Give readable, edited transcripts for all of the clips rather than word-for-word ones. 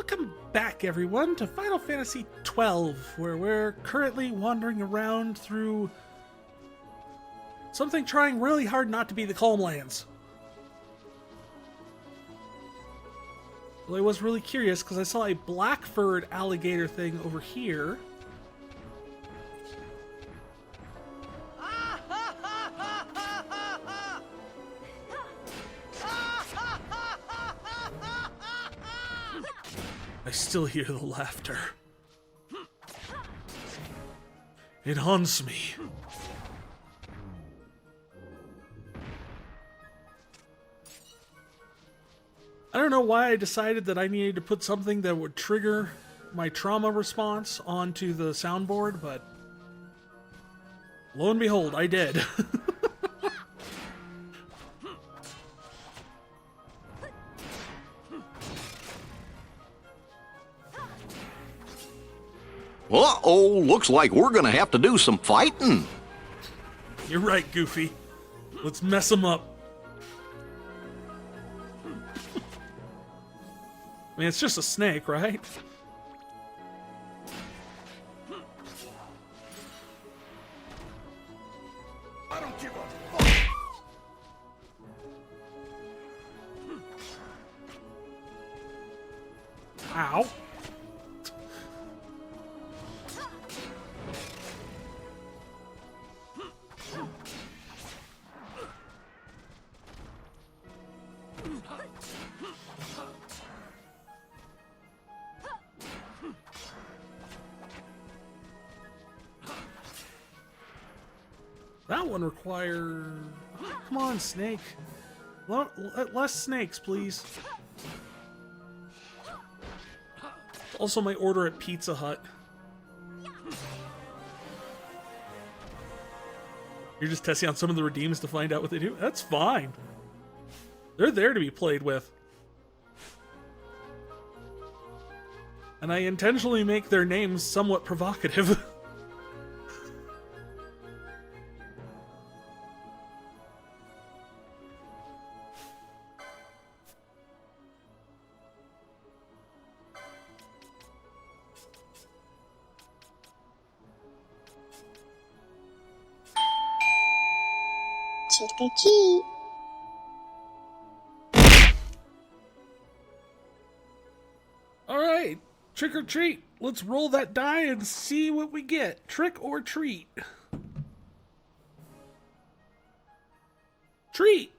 Welcome back, everyone, to Final Fantasy XII, where we're currently wandering around through something trying really hard not to be the Calm Lands. Well, I was really curious because I saw a black-furred alligator thing over here. I still hear the laughter. It haunts me. I don't know why I decided that I needed to put something that would trigger my trauma response onto the soundboard, but lo and behold, I did. Uh-oh, looks like we're gonna have to do some fighting. You're right, Goofy. Let's mess him up. I mean, it's just a snake, right? I don't give a fuck. Ow. That one requires... Oh, come on, snake. Less snakes, please. Also my order at Pizza Hut. You're just testing out some of the redeems to find out what they do? That's fine. They're there to be played with. And I intentionally make their names somewhat provocative. Trick or treat. Alright, trick or treat. Let's roll that die and see what we get. Trick or treat. Treat!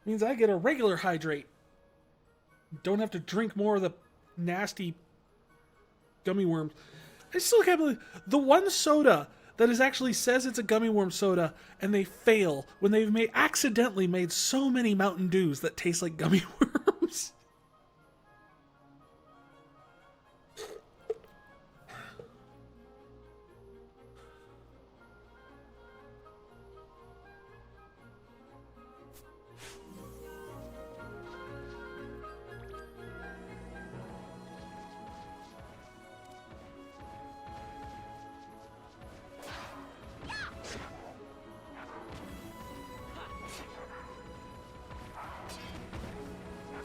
Means I get a regular hydrate. Don't have to drink more of the nasty gummy worms. I still can't believe the one soda that is actually says it's a gummy worm soda, and they fail when they've accidentally made so many Mountain Dews that taste like gummy worms.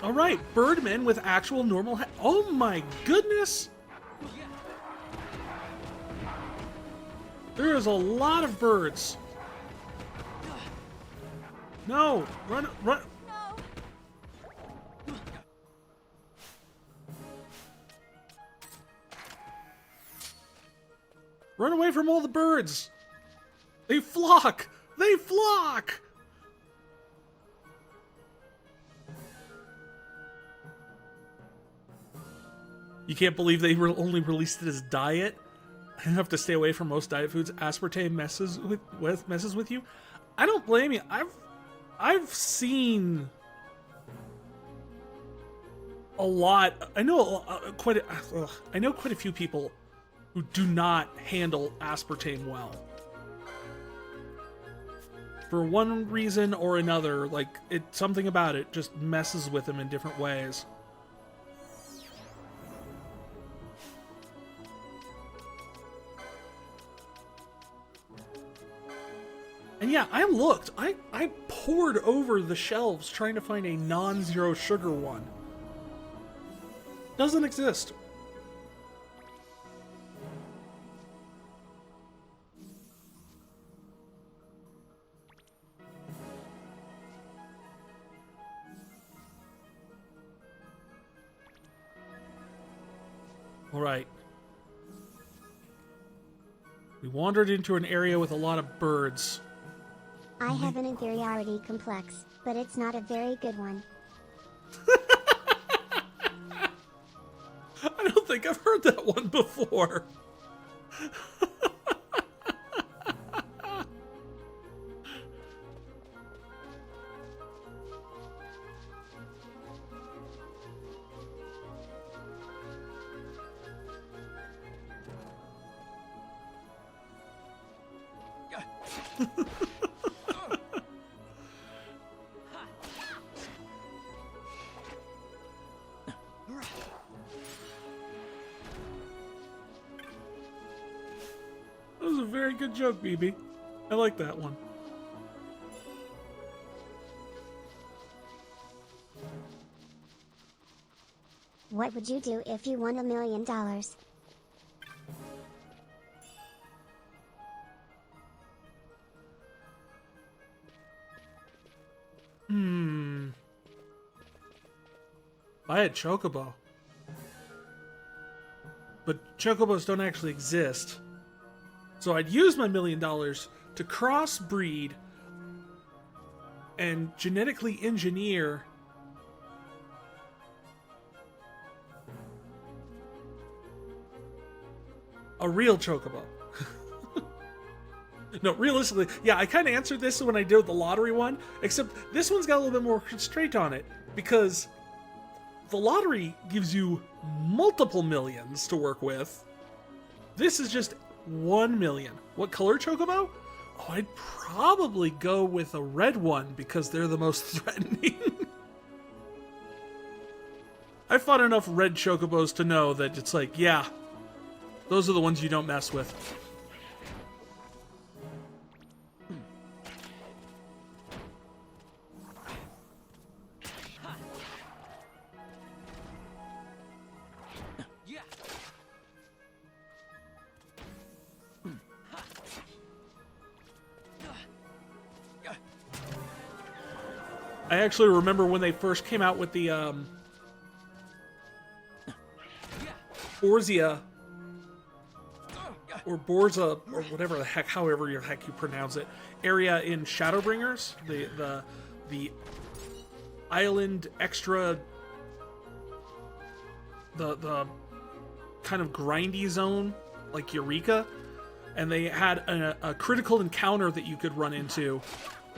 All right, birdmen with actual normal oh my goodness! There is a lot of birds. No, run. Run away from all the birds. They flock. They flock. You can't believe they only released it as diet? I have to stay away from most diet foods. Aspartame messes with you. I don't blame you. I've seen a lot. I know quite a few people who do not handle aspartame well. For one reason or another, like something about it just messes with them in different ways. And yeah, I looked. I pored over the shelves trying to find a non-zero sugar one. Doesn't exist. All right. We wandered into an area with a lot of birds. I have an inferiority complex, but it's not a very good one. I don't think I've heard that one before. That was a very good joke, BB. I like that one. What would you do if you won $1 million? Buy a chocobo. But chocobos don't actually exist. So I'd use my $1 million to crossbreed and genetically engineer a real chocobo. No, realistically, yeah, I kind of answered this when I did the lottery one, except this one's got a little bit more constraint on it, because the lottery gives you multiple millions to work with. This is just 1 million. What color chocobo? Oh, I'd probably go with a red one because they're the most threatening. I've fought enough red chocobos to know that it's like, yeah, those are the ones you don't mess with. I actually remember when they first came out with the Borzia or Borza or whatever the heck, however the heck you pronounce it, area in Shadowbringers, the island extra, the kind of grindy zone like Eureka, and they had a critical encounter that you could run into.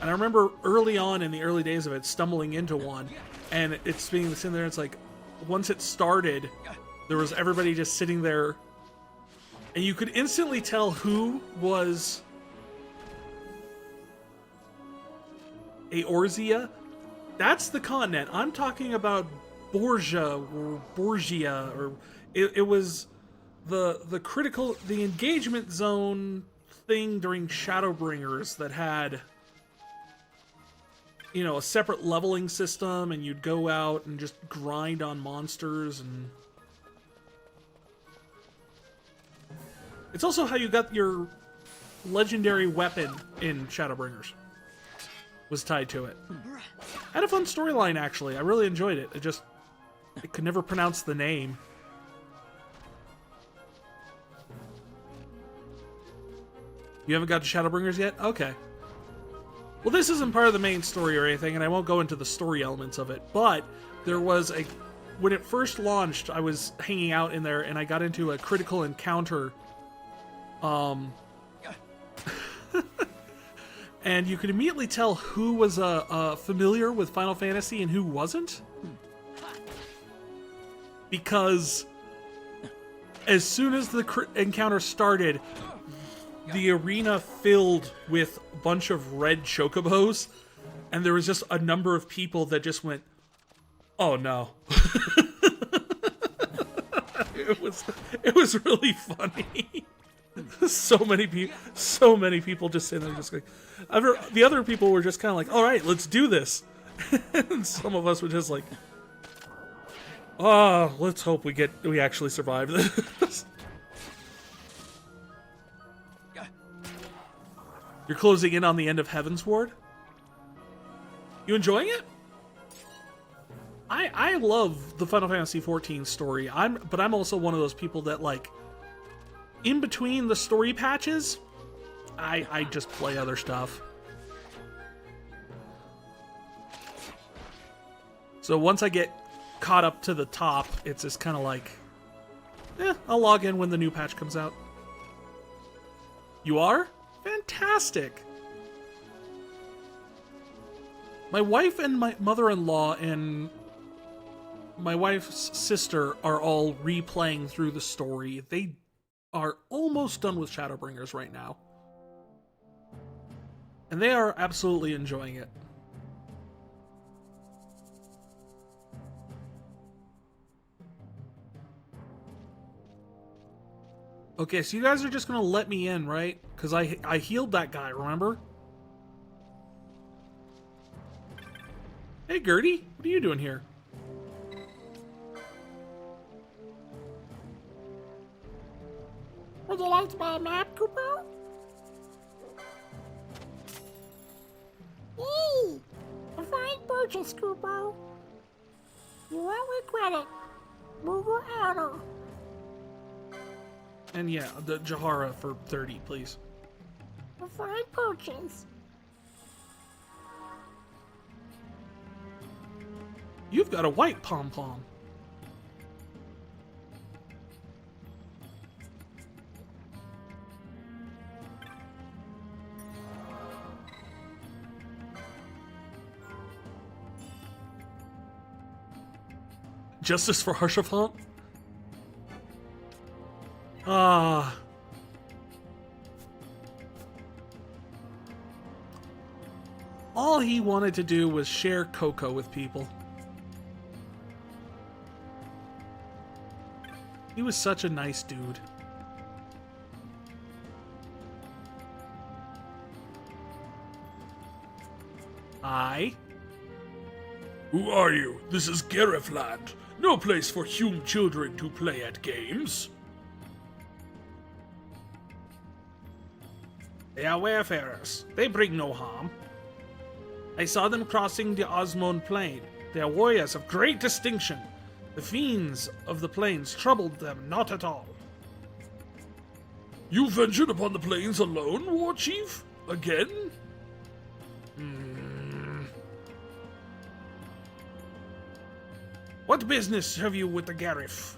And I remember early on in the early days of it, stumbling into one, and it's being sitting there. It's like, once it started, there was everybody just sitting there, and you could instantly tell who was Eorzea. That's the continent. I'm talking about Borgia or Borgia, or it was the critical, the engagement zone thing during Shadowbringers that had, you know, a separate leveling system, and you'd go out and just grind on monsters, and it's also how you got your legendary weapon in Shadowbringers, was tied to it. Had a fun storyline, actually. I really enjoyed it. I could never pronounce the name. You haven't got to Shadowbringers yet? Okay. Well, this isn't part of the main story or anything, and I won't go into the story elements of it, but there was a... When it first launched, I was hanging out in there, and I got into a critical encounter. And you could immediately tell who was familiar with Final Fantasy and who wasn't. Because as soon as the encounter started, the arena filled with a bunch of red chocobos, and there was just a number of people that just went, "Oh no!" It was really funny. So many people just sitting there, just like, the other people were just kind of like, "All right, let's do this," and some of us were just like, Oh, let's hope we actually survive this. You're closing in on the end of Heaven's Ward? You enjoying it? I love the Final Fantasy XIV story. But I'm also one of those people that, like, in between the story patches, I just play other stuff. So once I get caught up to the top, it's just kind of like, I'll log in when the new patch comes out. You are? Fantastic. My wife and my mother-in-law and my wife's sister are all replaying through the story. They are almost done with Shadowbringers right now. And they are absolutely enjoying it. Okay, so you guys are just gonna let me in, right? Because I healed that guy, remember? Hey, Gertie, what are you doing here? Would you like to buy a map, Cooper? Yay! A fine purchase, Cooper. You won't regret it. Move your honor. And yeah, the Jahara for 30, please. A fine purchase. You've got a white pom-pom. Justice for Harshafant? Ah. All he wanted to do was share cocoa with people. He was such a nice dude. Aye. Who are you? This is Garif land. No place for human children to play at games. They are wayfarers. They bring no harm. I saw them crossing the Osmond Plain. They are warriors of great distinction. The fiends of the plains troubled them not at all. You ventured upon the plains alone, War Chief? Again? What business have you with the Garif?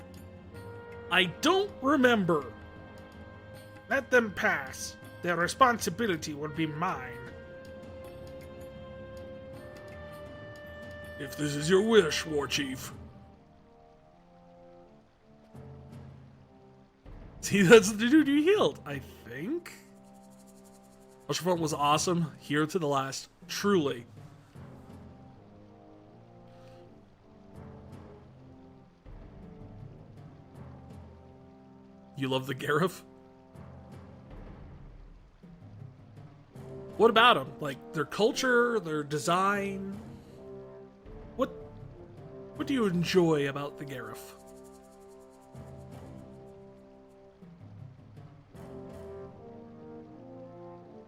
I don't remember. Let them pass. Their responsibility will be mine. If this is your wish, War Chief. See, that's the dude you healed, I think. Harshafant was awesome, here to the last. Truly. You love the Garif? What about them? Like, their culture, their design? What do you enjoy about the Garif?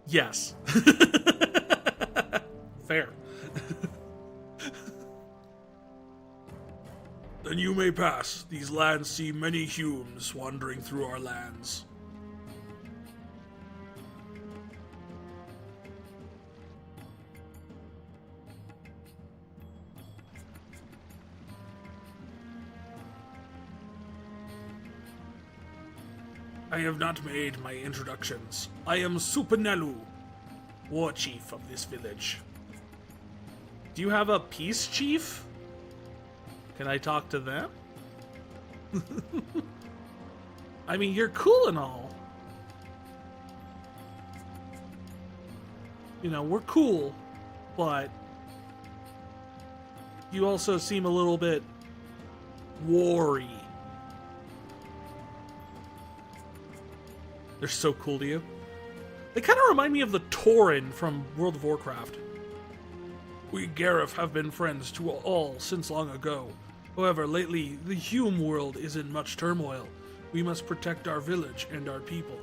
Yes. Fair. Then you may pass. These lands see many humans wandering through our lands. I have not made my introductions. I am Supernelu, War Chief of this village. Do you have a peace chief? Can I talk to them? I mean, you're cool and all. You know, we're cool, but you also seem a little bit war-y. They're so cool to you. They kind of remind me of the Tauren from World of Warcraft. We Garif have been friends to all since long ago. However, lately, the Hume world is in much turmoil. We must protect our village and our people.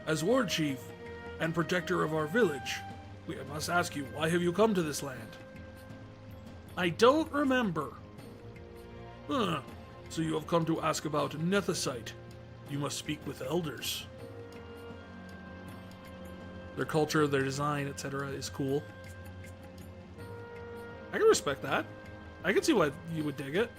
As war chief and protector of our village, I must ask you, why have you come to this land? I don't remember. Huh. So you have come to ask about Nethicite. You must speak with elders. Their culture, their design, etc. is cool. I can respect that. I can see why you would dig it.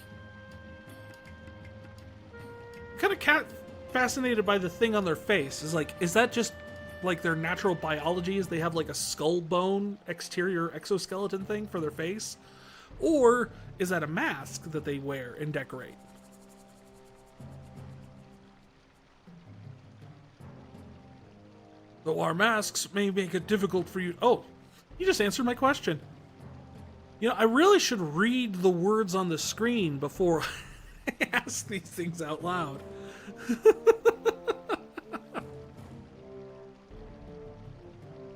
Kind of fascinated by the thing on their face. Is that just like their natural biology? Is they have like a skull bone exterior exoskeleton thing for their face? Or is that a mask that they wear and decorate? Though our masks may make it difficult for you. Oh, you just answered my question. You know, I really should read the words on the screen before I ask these things out loud.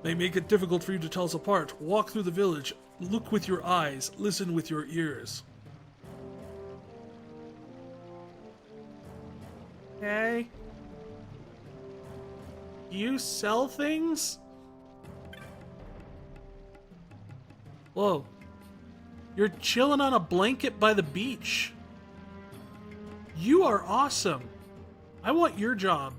May make it difficult for you to tell us apart. Walk through the village. Look with your eyes. Listen with your ears. Okay. You sell things? Whoa. You're chilling on a blanket by the beach. You are awesome. I want your job.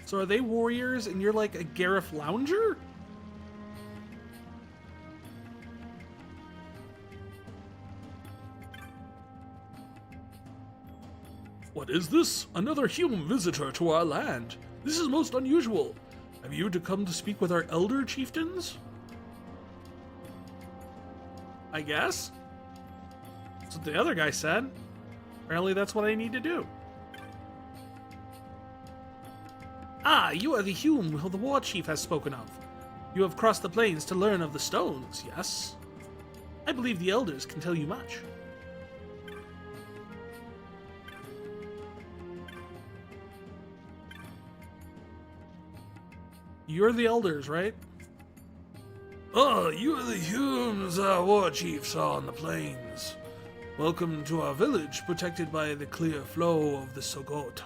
So are they warriors and you're like a Garif lounger? What is this? Another human visitor to our land. This is most unusual. Have you come to speak with our elder chieftains? I guess. That's what the other guy said. Apparently that's what I need to do. Ah, you are the Hume who the war chief has spoken of. You have crossed the plains to learn of the stones, yes? I believe the elders can tell you much. You're the elders, right? Ah, you are the Humes our war chief saw on the plains. Welcome to our village, protected by the clear flow of the Sogot.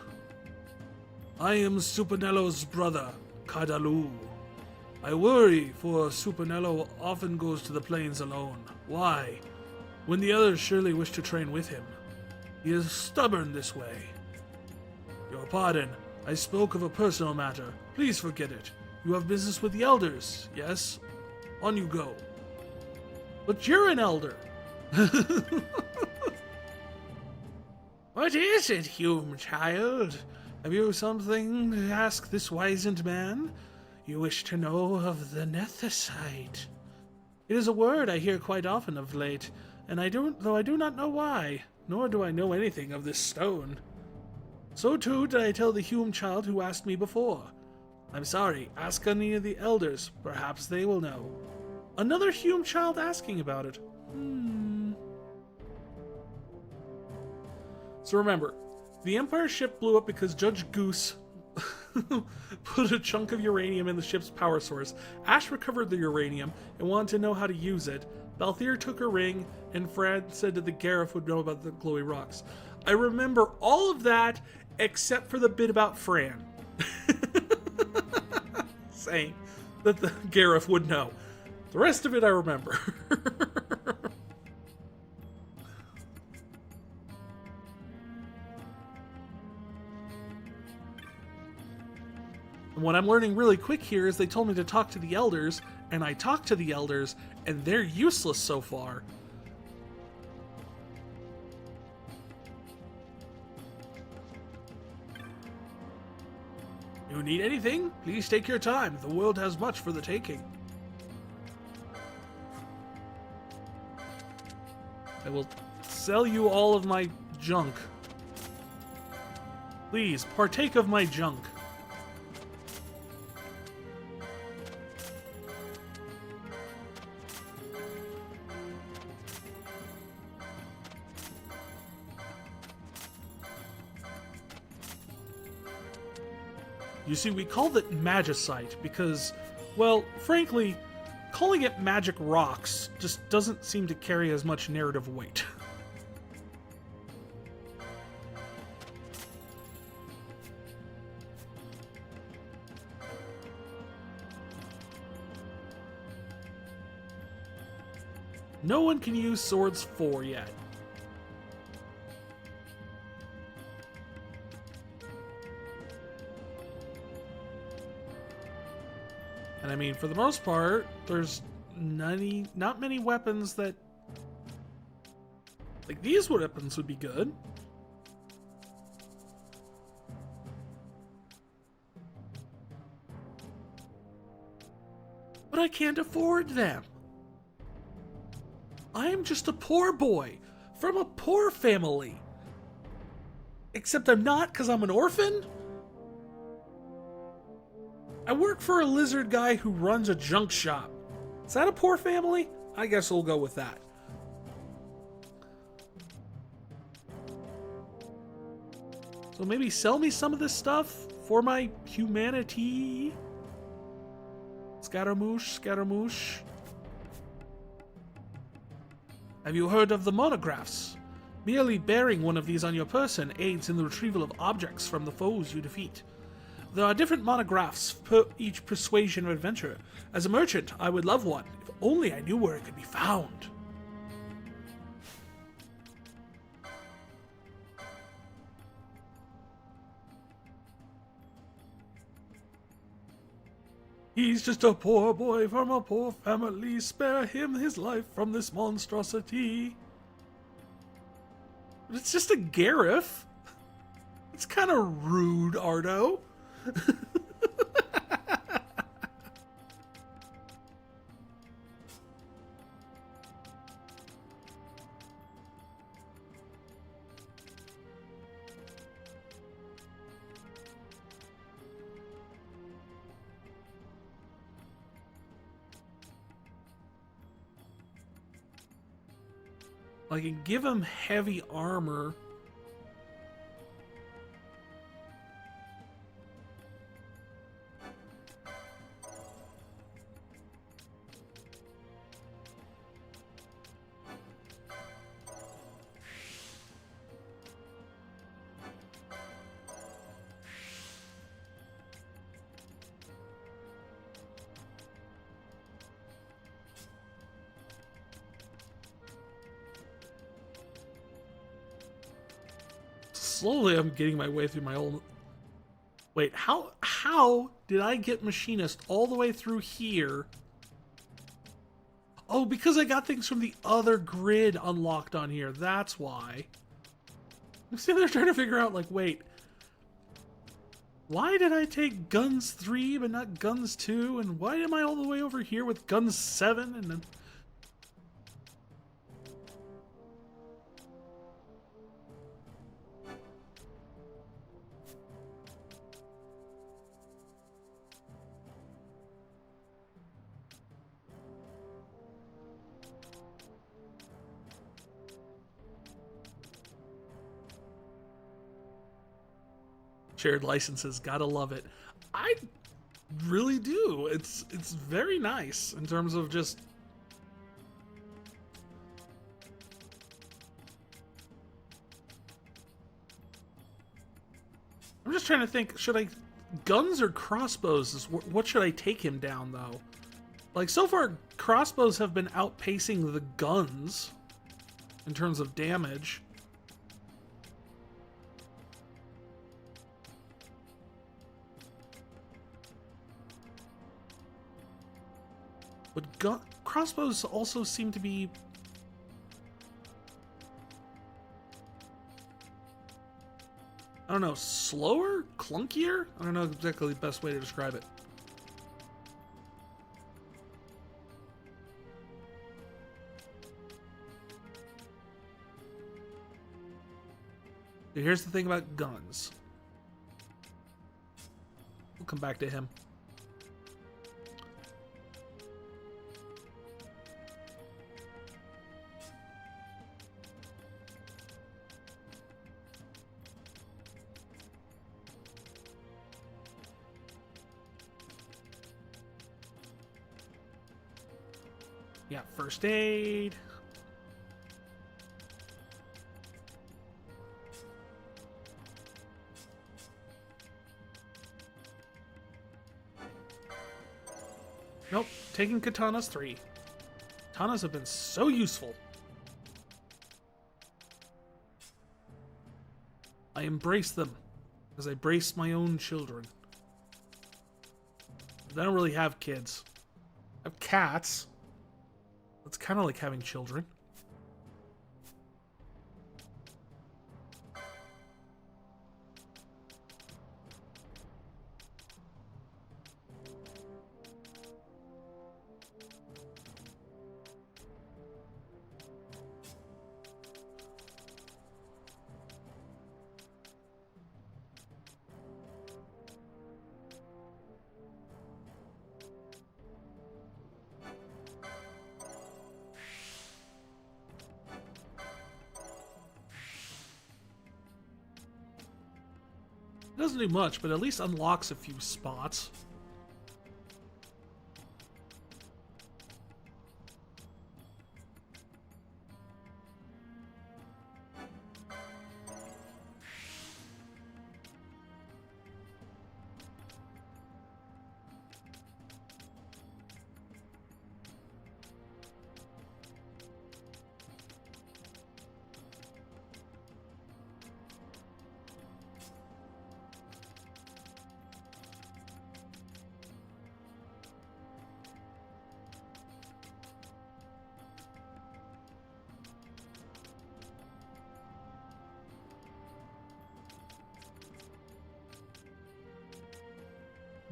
I am Supernello's brother, Kadalu. I worry, for Supernello often goes to the plains alone. Why? When the others surely wish to train with him. He is stubborn this way. Your pardon, I spoke of a personal matter. Please forget it. You have business with the elders, yes? On you go. But you're an elder. What is it, Hume child? Have you something to ask this wizened man? You wish to know of the Nethicite? It is a word I hear quite often of late, and I do not know why, nor do I know anything of this stone. So too did I tell the Hume child who asked me before. I'm sorry, ask any of the elders, perhaps they will know. Another Hume child asking about it. So remember, the Empire ship blew up because Judge Goose put a chunk of uranium in the ship's power source. Ash recovered the uranium and wanted to know how to use it. Balthier took her ring, and Fran said that the Garif would know about the glowy rocks. I remember all of that except for the bit about Fran. Saying that the Garif would know. The rest of it I remember. And what I'm learning really quick here is they told me to talk to the elders, and I talked to the elders, and they're useless so far. You need anything? Please take your time. The world has much for the taking. I will sell you all of my junk. Please, partake of my junk. You see, we called it magicite because, well, frankly, calling it magic rocks just doesn't seem to carry as much narrative weight. No one can use swords 4 yet. And I mean, for the most part, there's not many weapons that... Like, these weapons would be good. But I can't afford them. I am just a poor boy from a poor family. Except I'm not, because I'm an orphan. I work for a lizard guy who runs a junk shop. Is that a poor family? I guess we'll go with that. So maybe sell me some of this stuff for my humanity. Scaramouche, Scaramouche. Have you heard of the monographs? Merely bearing one of these on your person aids in the retrieval of objects from the foes you defeat. There are different monographs per each persuasion or adventure. As a merchant, I would love one, if only I knew where it could be found. He's just a poor boy from a poor family. Spare him his life from this monstrosity. But it's just a Garif. It's kind of rude, Ardo. I can give him heavy armor. Slowly, I'm getting my way through my old... Wait, how did I get Machinist all the way through here? Oh, because I got things from the other grid unlocked on here. That's why. I'm sitting there trying to figure out, like, wait. Why did I take Guns 3 but not Guns 2? And why am I all the way over here with Guns 7 and then... Shared licenses, gotta love it. I really do. It's very nice in terms of just... I'm just trying to think, should I... Guns or crossbows? What should I take him down, though? Like, so far, crossbows have been outpacing the guns in terms of damage. But crossbows also seem to be... I don't know, slower? Clunkier? I don't know exactly the best way to describe it. Here's the thing about guns. We'll come back to him. Yeah, first aid. Nope, taking katanas 3. Katanas have been so useful. I embrace them as I brace my own children. I don't really have kids. I have cats. It's kind of like having children. It doesn't do much, but at least unlocks a few spots.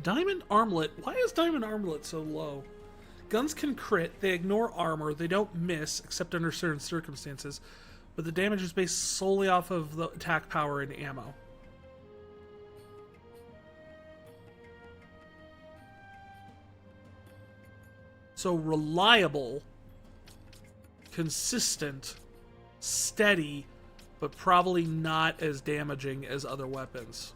Diamond Armlet. Why is Diamond Armlet so low? Guns can crit, they ignore armor, they don't miss, except under certain circumstances, but the damage is based solely off of the attack power and ammo. So reliable, consistent, steady, but probably not as damaging as other weapons.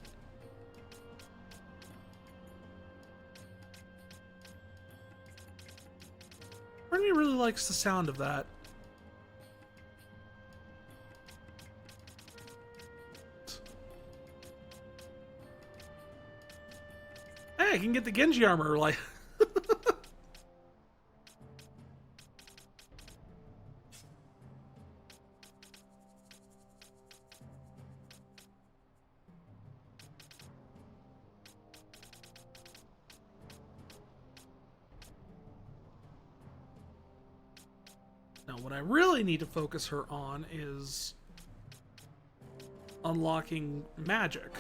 Part of me really likes the sound of that. Hey, I can get the Genji armor, like... Now, what I really need to focus her on is unlocking magic.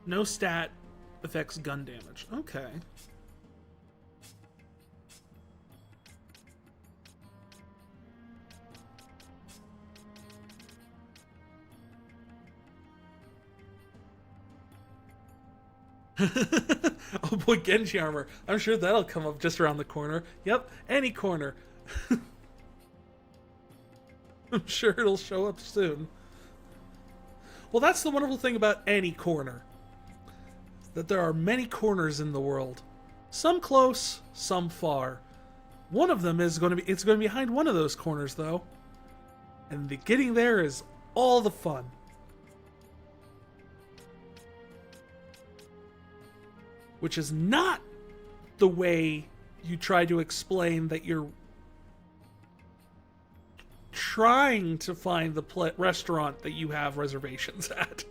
No stat affects gun damage. Okay. Oh boy, Genji armor. I'm sure that'll come up just around the corner. Yep, any corner. I'm sure it'll show up soon. Well, that's the wonderful thing about any corner. That there are many corners in the world. Some close, some far. One of them is going to be, it's going to be behind one of those corners though. And the getting there is all the fun. Which is not the way you try to explain that you're trying to find the restaurant that you have reservations at.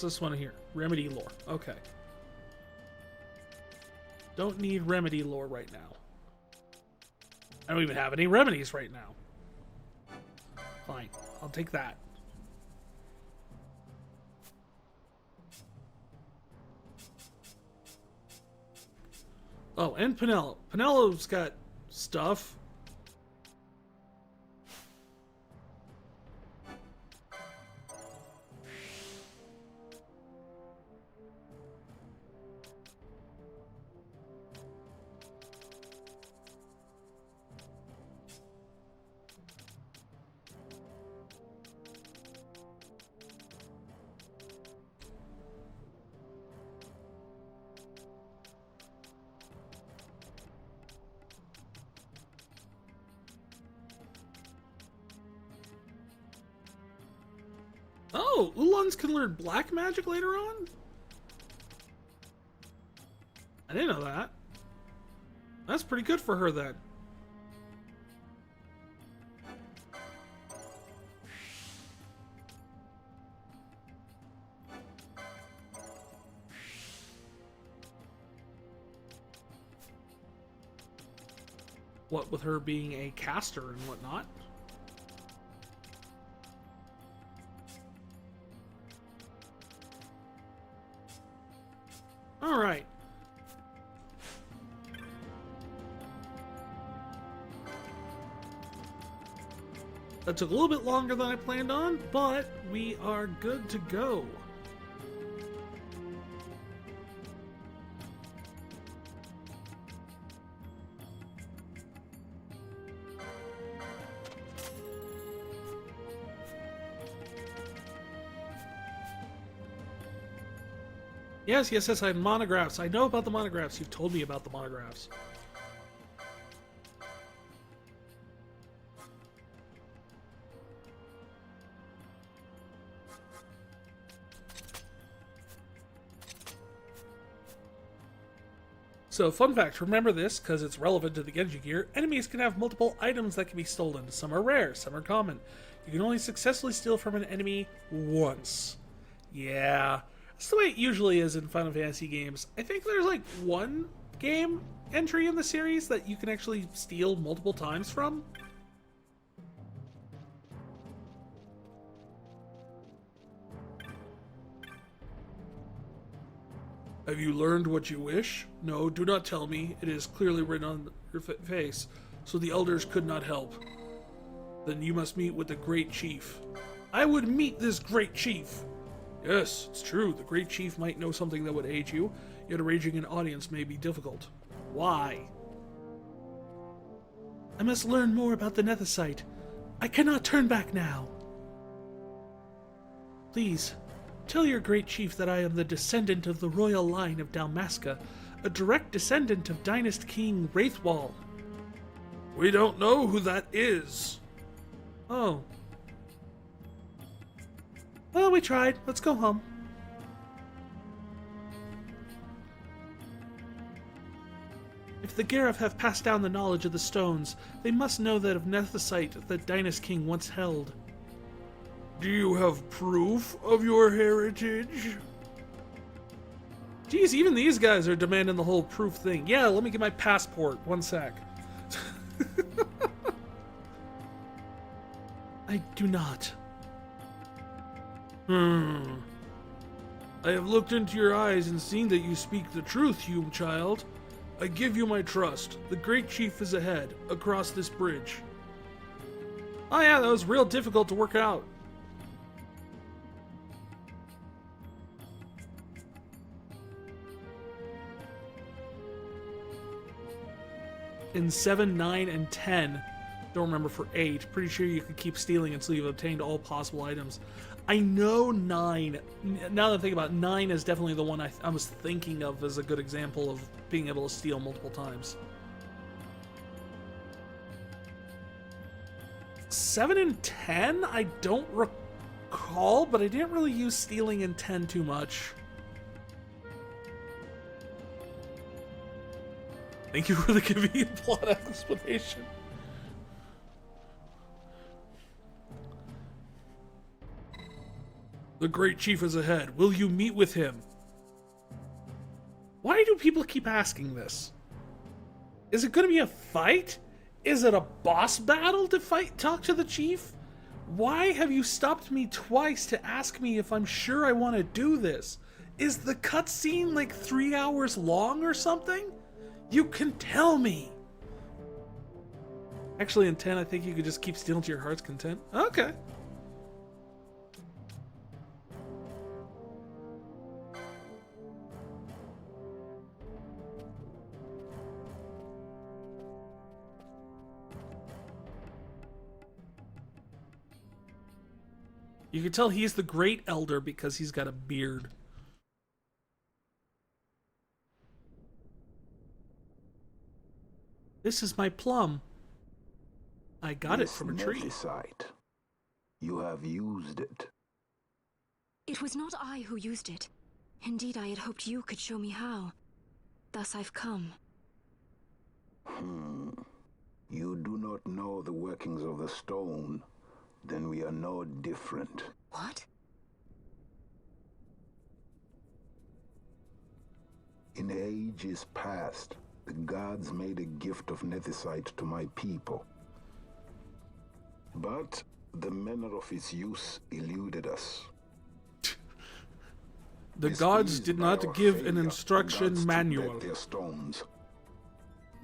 What's this one here? Remedy lore. Okay. Don't need remedy lore right now. I don't even have any remedies right now. Fine. I'll take that. Oh, and Penelo. Penelo's got stuff. Oh, Ulans can learn black magic later on? I didn't know that. That's pretty good for her then. What with her being a caster and whatnot? All right. That took a little bit longer than I planned on, but we are good to go. Yes, I have monographs. I know about the monographs. You've told me about the monographs. So, fun fact, remember this, because it's relevant to the Genji gear. Enemies can have multiple items that can be stolen. Some are rare, some are common. You can only successfully steal from an enemy once. Yeah. That's the way it usually is in Final Fantasy games. I think there's like one game entry in the series that you can actually steal multiple times from. Have you learned what you wish? No, do not tell me. It is clearly written on your face, so the elders could not help. Then you must meet with the Great Chief. I would meet this Great Chief. Yes, it's true. The Great Chief might know something that would aid you, yet arranging an audience may be difficult. Why? I must learn more about the Nethicite. I cannot turn back now. Please, tell your Great Chief that I am the descendant of the royal line of Dalmasca, a direct descendant of Dynast King Wraithwall. We don't know who that is. Oh. Well, we tried. Let's go home. If the Garif have passed down the knowledge of the stones, they must know that of Nethicite that Dynast King once held. Do you have proof of your heritage? Geez, even these guys are demanding the whole proof thing. Yeah, let me get my passport. One sec. I do not. I have looked into your eyes and seen that you speak the truth, Hume child. I give you my trust. The Great Chief is ahead, across this bridge. Oh yeah, that was real difficult to work out. In 7, 9, and 10, don't remember for 8, pretty sure you could keep stealing until you've obtained all possible items. I know 9, now that I think about it, 9 is definitely the one I was thinking of as a good example of being able to steal multiple times. 7 and 10, I don't recall, but I didn't really use stealing in 10 too much. Thank you for the convenient plot explanation. The great chief is ahead. Will you meet with him? Why do people keep asking this? Is it going to be a fight? Is it a boss battle to talk to the chief? Why have you stopped me twice to ask me if I'm sure I want to do this? Is the cutscene like 3 hours long or something? You can tell me. Actually, in 10, I think you could just keep stealing to your heart's content. Okay. You can tell he's the great elder because he's got a beard. This is my plum. I got it from a tree. Nephesite. You have used it. It was not I who used it. Indeed, I had hoped you could show me how. Thus I've come. You do not know the workings of the stone. Then we are no different. What? In ages past, the gods made a gift of Nephesite to my people. But the manner of its use eluded us. The gods did not give an instruction manual. Their stones.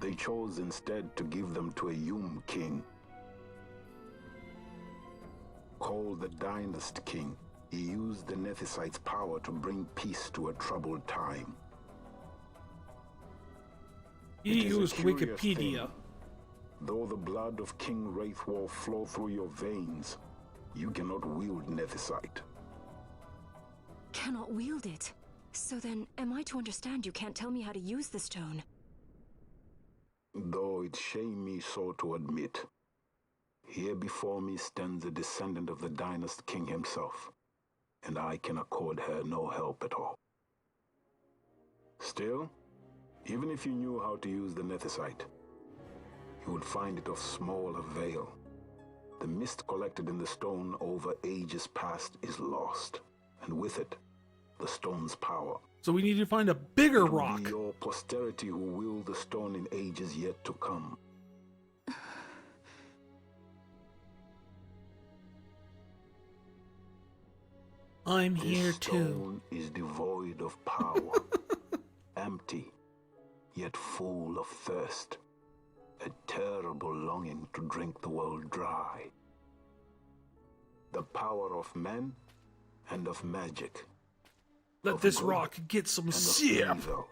They chose instead to give them to a Yum king. Called the Dynast King, he used the Nephesite's power to bring peace to a troubled time. He used Wikipedia. Though the blood of King Wraithwolf flow through your veins, you cannot wield Nephesite. Cannot wield it. So then, am I to understand you can't tell me how to use the stone? Though it shame me so to admit, here before me stands a descendant of the Dynast King himself, and I can accord her no help at all. Still, even if you knew how to use the Nephesite, you would find it of small avail. The mist collected in the stone over ages past is lost, and with it, the stone's power. So we need to find a bigger It will rock. be your posterity who wield the stone in ages yet to come. I'm here This too. stone is devoid of power, empty, yet full of thirst, a terrible longing to drink the world dry. The power of men and of magic. Let of this good rock get some and of sip. evil.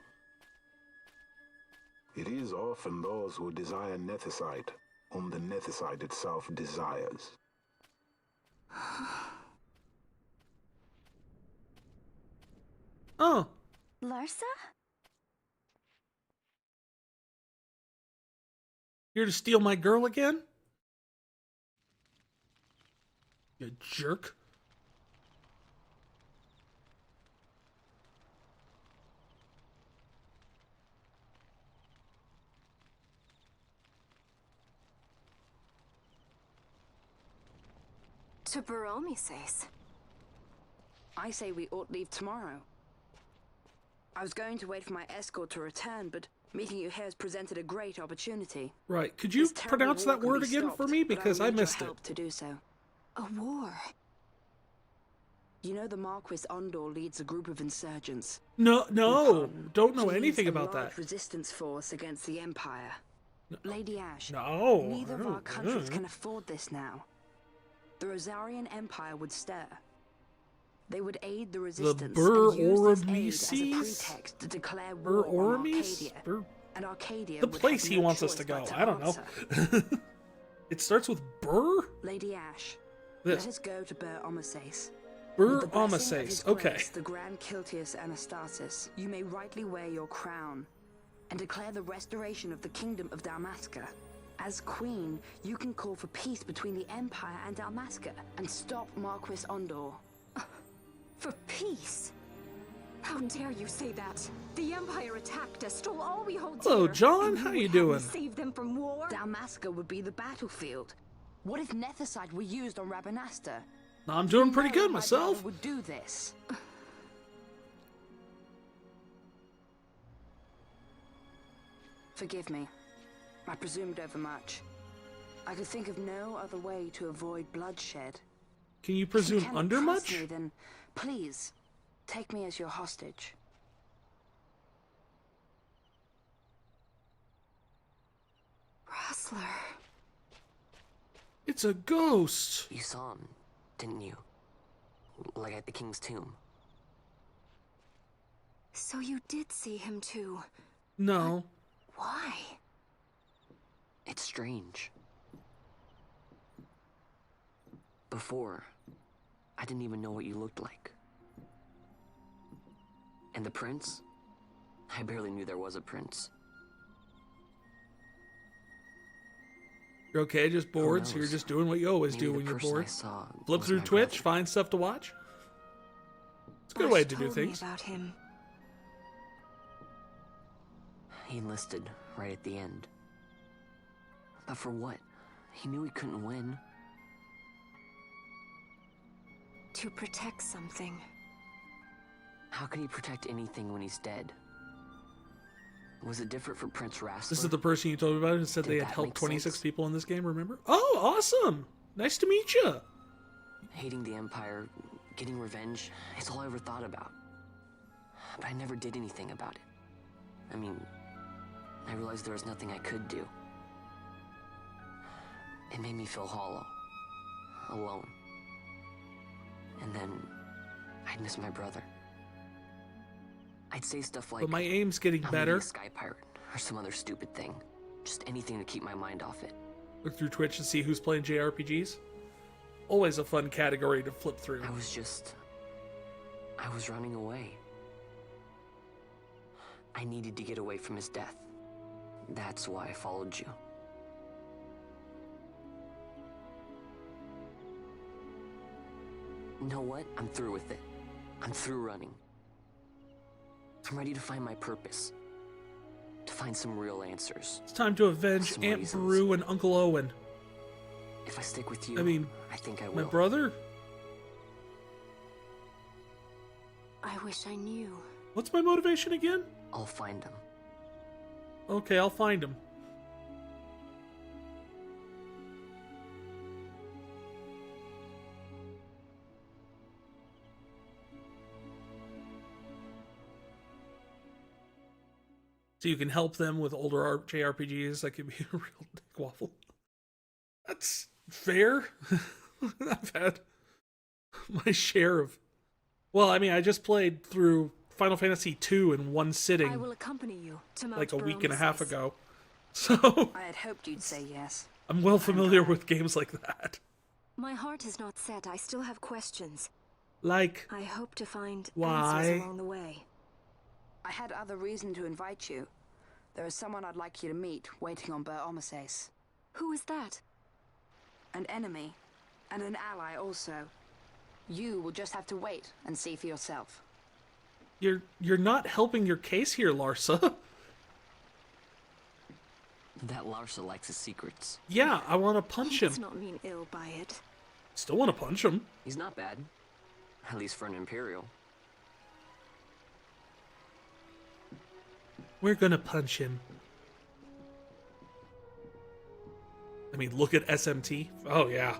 It is often those who desire Nephesite whom the Nephesite itself desires. Oh, Larsa? here to steal my girl again? You jerk. To Baromi says. I say we ought leave tomorrow. I was going to wait for my escort to return, but meeting you here has presented a great opportunity. Right, could you This terrible pronounce war that can word be again stopped, for me? but Because I need your missed it. help to do so. A war? You know the Marquis Ondor leads a group of insurgents. No, Pardon. don't know He leads anything a about large that. resistance force against the Empire. Lady Ash, No, neither I of our don't- countries can afford this now. The Rosarian Empire would stir. They would aid the resistance and use this aid as a Bur-Ormeses? pretext to declare war on Bur-Ormes? Arcadia. And Arcadia The would place have he no wants us choice to go. but I don't know. answer. It starts with Burr? Lady Ash, This. let us go to Bur-Omeses. Burr With the blessing of his Omeses. Okay. grace, the Grand Kiltius Anastasis, you may rightly wear your crown and declare the restoration of the kingdom of Dalmasca. As queen, you can call for peace between the Empire and Dalmasca and stop Marquis Ondor. For peace? How dare you say that? The Empire attacked us, stole all we hold dear. Hello, John. and How would you have me doing? Save them from war? Dalmasca would be the battlefield. What if Nephesite were used on Rabanasta? I'm doing pretty good My myself. brother would do this. Forgive me. I presumed overmuch. I could think of no other way to avoid bloodshed. Can you If you presume cannot under trust much? me, then please take me as your hostage. Rustler. It's a ghost. You saw him, didn't you? Like at the king's tomb. So you did see him too. No. Why? It's strange. Before, I didn't even know what you looked like. And the prince? I barely knew there was a prince. You're okay, just bored, so you're knows? just doing what you always Maybe do the when you're person I bored. saw Flip was through my Twitch, brother. find stuff to watch. It's a good Ash way to do told me things. about him. He enlisted right at the end. But for what? He knew he couldn't win. To protect something. How can he protect anything when he's dead? Was it different for Prince Rastler? This is the person you told me about who said Did they had that helped make 26 sense? people in this game, remember? Oh, awesome! Nice to meet you! Hating the Empire, getting revenge, it's all I ever thought about. But I never did anything about it. I mean, I realized there was nothing I could do. It made me feel hollow, alone. And then, I'd miss my brother. I'd say stuff like, But my aim's getting "I'm better. gonna be a sky pirate," or some other stupid thing. Just anything to keep my mind off it. Look through Twitch and see who's playing JRPGs. Always a fun category to flip through. I was running away. I needed to get away from his death. That's why I followed you. You know what? I'm through with it. I'm through running. I'm ready to find my purpose. To find some real answers. It's time to avenge Some Aunt reasons. Beru and Uncle Owen. If I stick with you, I mean, I think I my will. brother? I wish I knew. What's my motivation again? I'll find him. Okay, I'll find him. So you can help them with older JRPGs. That could be a real dick waffle. That's fair. I've had my share of... Well, I mean, I just played through Final Fantasy II in one I sitting will accompany you to Mount like a week and a half Baromesis. ago. So I had hoped you'd say yes. I'm well familiar with games like that. My heart is not set. I still have questions. Like, I hope to find Why? answers along the way. I had other reason to invite you. There is someone I'd like you to meet waiting on Baromesis. Who is that? An enemy, and an ally also. You will just have to wait and see for yourself. you're not helping your case here, Larsa. That Larsa likes his secrets. Yeah, I want to punch He him. does not mean ill by it. Still want to punch him. He's not bad. At least for an Imperial. We're gonna punch him. I mean, look at SMT. Oh, yeah.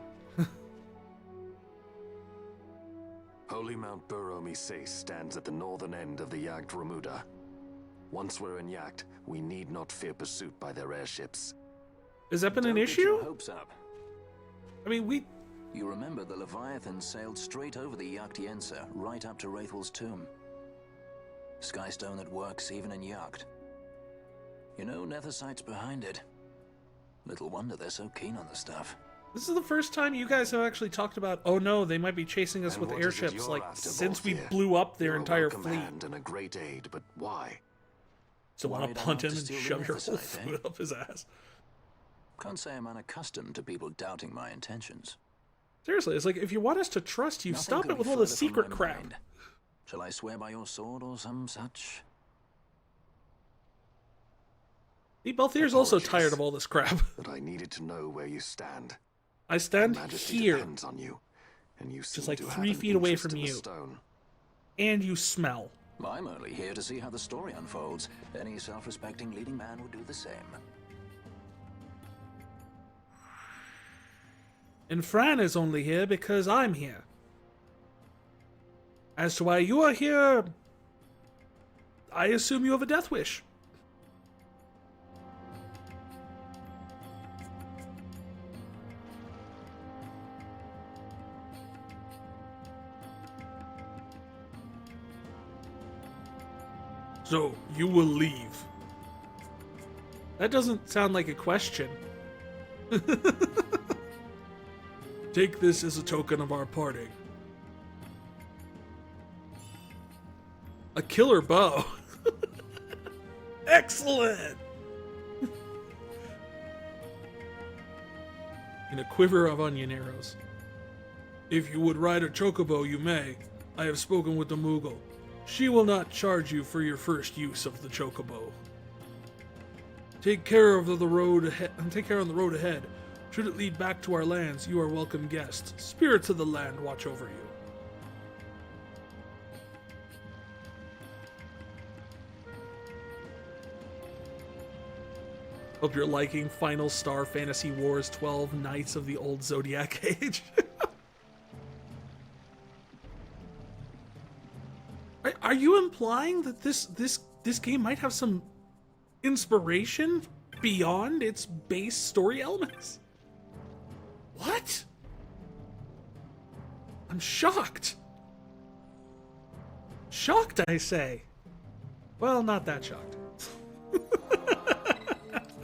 Holy Mount Baromesis stands at the northern end of the Yacht Remuda. Once we're in Yacht, we need not fear pursuit by their airships. Has that been an Don't get your issue? hopes up. I mean, we... You remember the Leviathan sailed straight over the Yacht, right up to Wraithel's tomb. Skystone that works even in Yacht. You know, Nethersight's behind it. Little wonder they're so keen on the stuff. This is the first time you guys have actually talked about, oh no, they might be chasing us And with what is it airships, you're like, after, since we Volthir? blew up their You're a entire welcome fleet. hand and a great aid, but why? So want Worried to I'm punt out him to and steal the shove your whole Nethersight, eh? foot up his ass. Can't say I'm unaccustomed to people doubting my intentions. Seriously, it's like, if you want us to trust you, Nothing stop could it with be all the further from secret my crap. mind. Shall I swear by your sword or some such? Balthier's also Apologies. tired of all this crap. But I needed to know where you stand. I stand Your Majesty here. depends on you. And you Just seem like to have 3 an feet away interest from in the you. stone. And you smell. I'm only here to see how the story unfolds. Any self-respecting leading man would do the same. And Fran is only here because I'm here. As to why you are here, I assume you have a death wish. So, you will leave. That doesn't sound like a question. Take this as a token of our parting. A killer bow. Excellent! And a quiver of onion arrows. If you would ride a chocobo, you may. I have spoken with the Moogle. She will not charge you for your first use of the chocobo. Take care of the road ahead. Take care on the road ahead. Should it lead back to our lands, you are welcome guests. Spirits of the land watch over you. Hope you're liking Final Star Fantasy Wars 12 Knights of the Old Zodiac Age. Are you implying that this game might have some inspiration beyond its base story elements? What? I'm shocked. Shocked, I say. Well, not that shocked.